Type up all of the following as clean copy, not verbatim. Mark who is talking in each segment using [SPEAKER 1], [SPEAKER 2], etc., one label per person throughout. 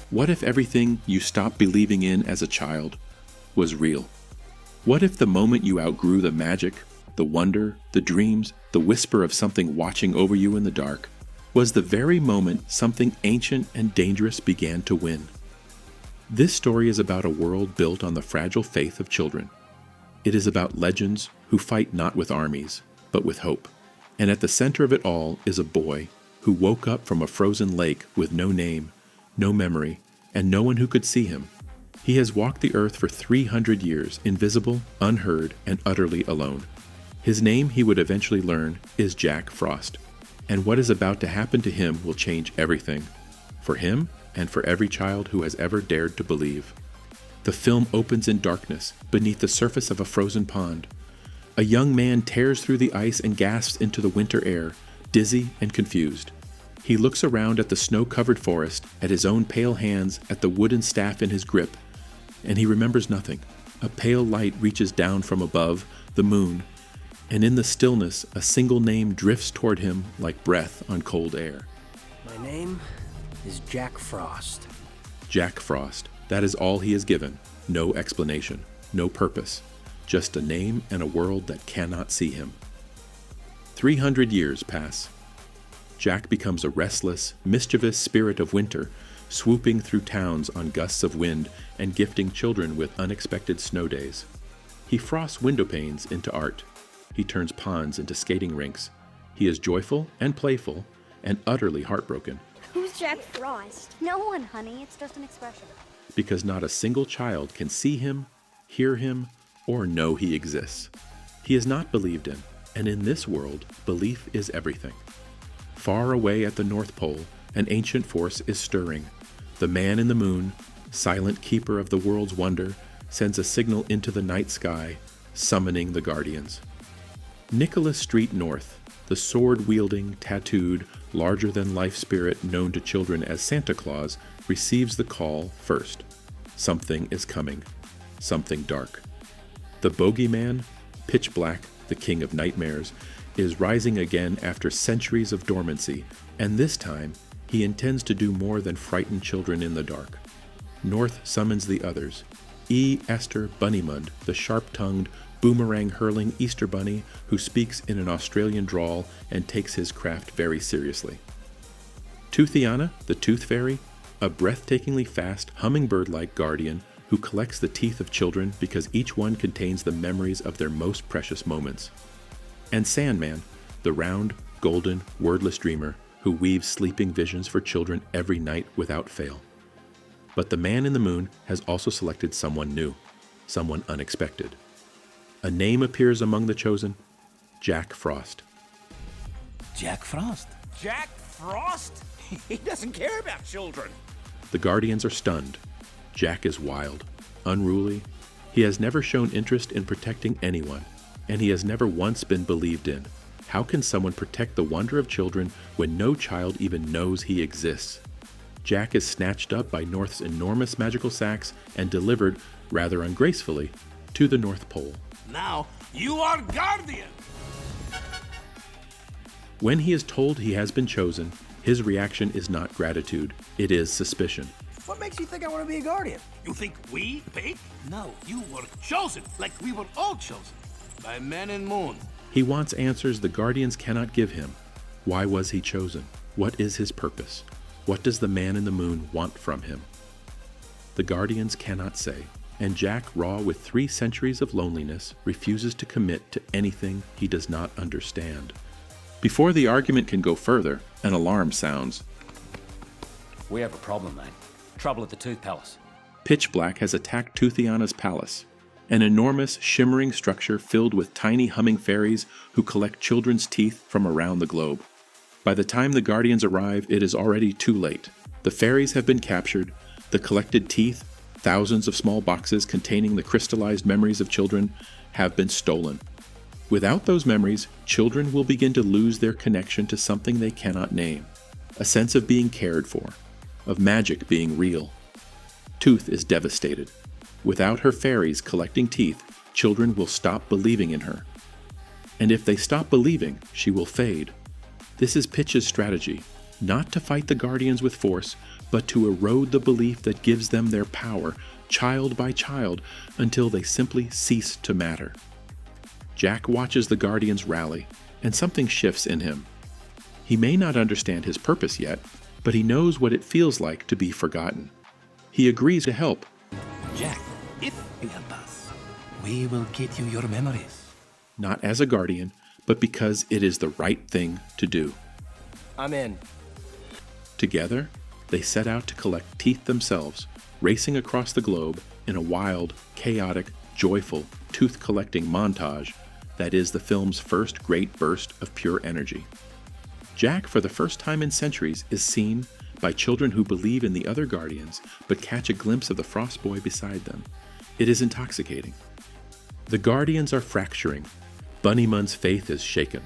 [SPEAKER 1] What if everything you stopped believing in as a child was real? What if the moment you outgrew the magic, the wonder, the dreams, the whisper of something watching over you in the dark, was the very moment something ancient and dangerous began to win? This story is about a world built on the fragile faith of children. It is about legends who fight not with armies, but with hope. And at the center of it all is a boy who woke up from a frozen lake with no name, no memory, and no one who could see him. He has walked the earth for 300 years, invisible, unheard, and utterly alone. His name, he would eventually learn, is Jack Frost. And what is about to happen to him will change everything, for him and for every child who has ever dared to believe. The film opens in darkness, beneath the surface of a frozen pond. A young man tears through the ice and gasps into the winter air, dizzy and confused. He looks around at the snow-covered forest, at his own pale hands, at the wooden staff in his grip, and he remembers nothing. A pale light reaches down from above, the moon, and in the stillness, a single name drifts toward him like breath on cold air.
[SPEAKER 2] My name is Jack Frost.
[SPEAKER 1] Jack Frost. That is all he is given. No explanation, no purpose, just a name and a world that cannot see him. 300 years pass. Jack becomes a restless, mischievous spirit of winter, swooping through towns on gusts of wind and gifting children with unexpected snow days. He frosts window panes into art. He turns ponds into skating rinks. He is joyful and playful and utterly heartbroken.
[SPEAKER 3] Who's Jack Frost? No one, honey. It's just an expression.
[SPEAKER 1] Because not a single child can see him, hear him, or know he exists. He is not believed in, and in this world, belief is everything. Far away at the North Pole, an ancient force is stirring. The man in the moon, silent keeper of the world's wonder, sends a signal into the night sky, summoning the Guardians. Nicholas Street North, the sword-wielding, tattooed, larger-than-life spirit known to children as Santa Claus, receives the call first. Something is coming. Something dark. The bogeyman, pitch black, the king of nightmares, is rising again after centuries of dormancy, and this time he intends to do more than frighten children in the dark. North summons the others. E. Esther Bunnymund, the sharp-tongued, boomerang-hurling Easter Bunny who speaks in an Australian drawl and takes his craft very seriously. Toothiana, the Tooth Fairy, a breathtakingly fast, hummingbird-like guardian who collects the teeth of children because each one contains the memories of their most precious moments. And Sandman, the round, golden, wordless dreamer who weaves sleeping visions for children every night without fail. But the man in the moon has also selected someone new, someone unexpected. A name appears among the chosen, Jack Frost.
[SPEAKER 4] Jack Frost?
[SPEAKER 5] Jack Frost? He doesn't care about children.
[SPEAKER 1] The Guardians are stunned. Jack is wild, unruly. He has never shown interest in protecting anyone, and he has never once been believed in. How can someone protect the wonder of children when no child even knows he exists? Jack is snatched up by North's enormous magical sacks and delivered, rather ungracefully, to the North Pole.
[SPEAKER 5] Now, you are Guardian!
[SPEAKER 1] When he is told he has been chosen, his reaction is not gratitude, it is suspicion.
[SPEAKER 2] What makes you think I want to be a guardian?
[SPEAKER 5] You think we picked? No, you were chosen, like we were all chosen. By men and moon.
[SPEAKER 1] He wants answers the Guardians cannot give him. Why was he chosen? What is his purpose? What does the man in the moon want from him? The Guardians cannot say, and Jack, raw with 3 centuries of loneliness, refuses to commit to anything he does not understand. Before the argument can go further, an alarm sounds.
[SPEAKER 4] We have a problem, mate. Trouble at the Tooth Palace.
[SPEAKER 1] Pitch Black has attacked Toothiana's palace, an enormous, shimmering structure filled with tiny humming fairies who collect children's teeth from around the globe. By the time the Guardians arrive, it is already too late. The fairies have been captured, the collected teeth, thousands of small boxes containing the crystallized memories of children, have been stolen. Without those memories, children will begin to lose their connection to something they cannot name, a sense of being cared for, of magic being real. Tooth is devastated. Without her fairies collecting teeth, children will stop believing in her. And if they stop believing, she will fade. This is Pitch's strategy. not to fight the Guardians with force, but to erode the belief that gives them their power, child by child, until they simply cease to matter. Jack watches the Guardians rally, and something shifts in him. He may not understand his purpose yet, but he knows what it feels like to be forgotten. He agrees to help.
[SPEAKER 5] Jack, if you help us, we will get you your memories.
[SPEAKER 1] Not as a Guardian, but because it is the right thing to do.
[SPEAKER 2] I'm in.
[SPEAKER 1] Together, they set out to collect teeth themselves, racing across the globe in a wild, chaotic, joyful, tooth-collecting montage that is the film's first great burst of pure energy. Jack, for the first time in centuries, is seen by children who believe in the other Guardians but catch a glimpse of the Frost Boy beside them. It is intoxicating. The Guardians are fracturing. Bunnymun's faith is shaken.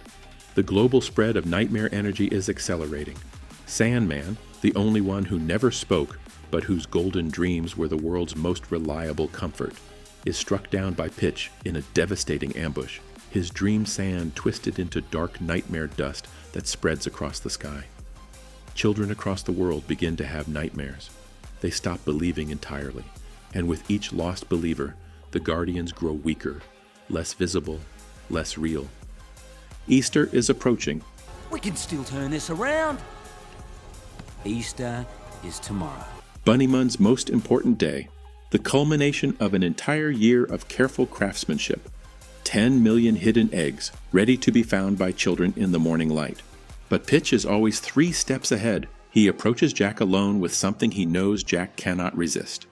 [SPEAKER 1] The global spread of nightmare energy is accelerating. Sandman, the only one who never spoke but whose golden dreams were the world's most reliable comfort, is struck down by Pitch in a devastating ambush, his dream sand twisted into dark nightmare dust that spreads across the sky. Children across the world begin to have nightmares. They stop believing entirely, and with each lost believer, the Guardians grow weaker, less visible, less real. Easter is approaching.
[SPEAKER 4] We can still turn this around. Easter is tomorrow.
[SPEAKER 1] Bunnymun's most important day, the culmination of an entire year of careful craftsmanship. 10 million hidden eggs ready to be found by children in the morning light. But Pitch is always 3 steps ahead. He approaches Jack alone with something he knows Jack cannot resist.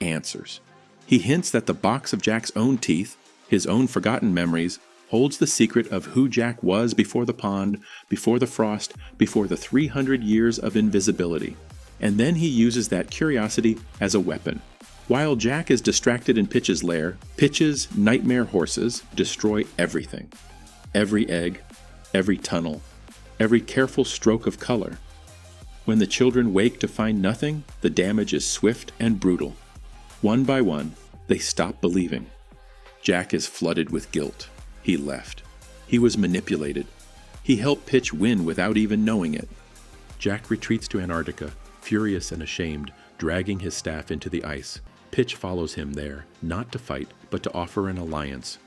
[SPEAKER 1] Answers. He hints that the box of Jack's own teeth, his own forgotten memories, holds the secret of who Jack was before the pond, before the frost, before the 300 years of invisibility. And then he uses that curiosity as a weapon. While Jack is distracted in Pitch's lair, Pitch's nightmare horses destroy everything. Every egg, every tunnel, every careful stroke of color. When the children wake to find nothing, the damage is swift and brutal. One by one, they stop believing. Jack is flooded with guilt. He left. He was manipulated. He helped Pitch win without even knowing it. Jack retreats to Antarctica, furious and ashamed, dragging his staff into the ice. Pitch follows him there, not to fight, but to offer an alliance.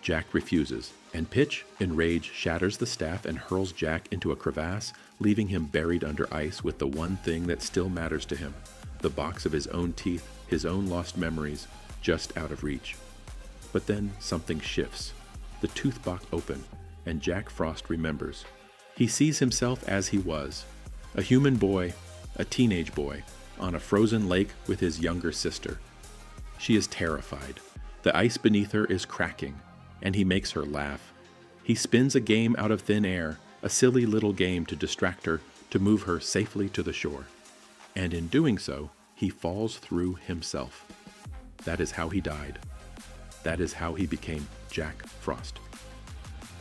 [SPEAKER 1] Jack refuses, and Pitch, enraged, shatters the staff and hurls Jack into a crevasse, leaving him buried under ice with the one thing that still matters to him, the box of his own teeth, his own lost memories, just out of reach. But then something shifts. The tooth box opens, and Jack Frost remembers. He sees himself as he was, a human boy, a teenage boy, on a frozen lake with his younger sister. She is terrified. The ice beneath her is cracking, and he makes her laugh. He spins a game out of thin air, a silly little game to distract her, to move her safely to the shore. And in doing so, he falls through himself. That is how he died. That is how he became Jack Frost.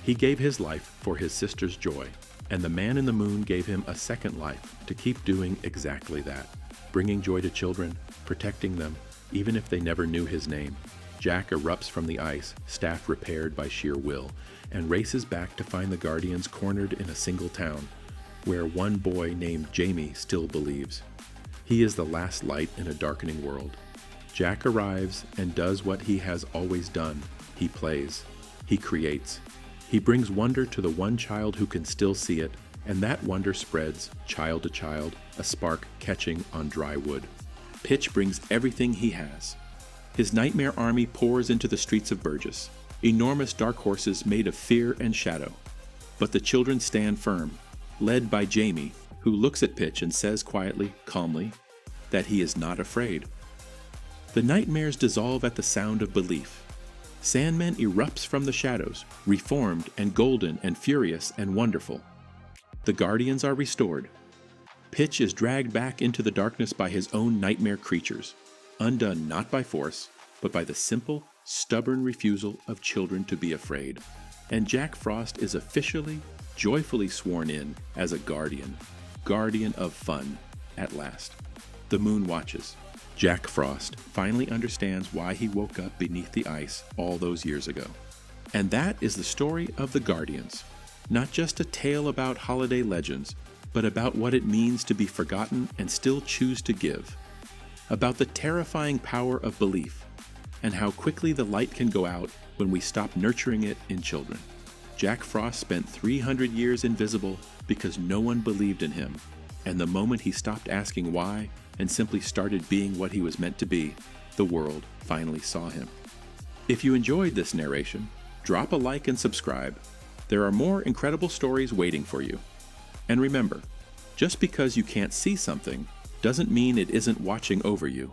[SPEAKER 1] He gave his life for his sister's joy, and the man in the moon gave him a second life to keep doing exactly that, bringing joy to children, protecting them, even if they never knew his name. Jack erupts from the ice, staff repaired by sheer will, and races back to find the Guardians cornered in a single town, where one boy named Jamie still believes. He is the last light in a darkening world. Jack arrives and does what he has always done. He plays. He creates. He brings wonder to the one child who can still see it, and that wonder spreads, child to child, a spark catching on dry wood. Pitch brings everything he has. His nightmare army pours into the streets of Burgess, enormous dark horses made of fear and shadow. But the children stand firm, led by Jamie, who looks at Pitch and says quietly, calmly, that he is not afraid. The nightmares dissolve at the sound of belief. Sandman erupts from the shadows, reformed and golden and furious and wonderful. The Guardians are restored. Pitch is dragged back into the darkness by his own nightmare creatures, undone not by force, but by the simple, stubborn refusal of children to be afraid. And Jack Frost is officially, joyfully sworn in as a guardian of fun, at last. The moon watches. Jack Frost finally understands why he woke up beneath the ice all those years ago. And that is the story of the Guardians. Not just a tale about holiday legends, but about what it means to be forgotten and still choose to give. About the terrifying power of belief, and how quickly the light can go out when we stop nurturing it in children. Jack Frost spent 300 years invisible because no one believed in him, and the moment he stopped asking why and simply started being what he was meant to be, the world finally saw him. If you enjoyed this narration, drop a like and subscribe. There are more incredible stories waiting for you. And remember, just because you can't see something doesn't mean it isn't watching over you.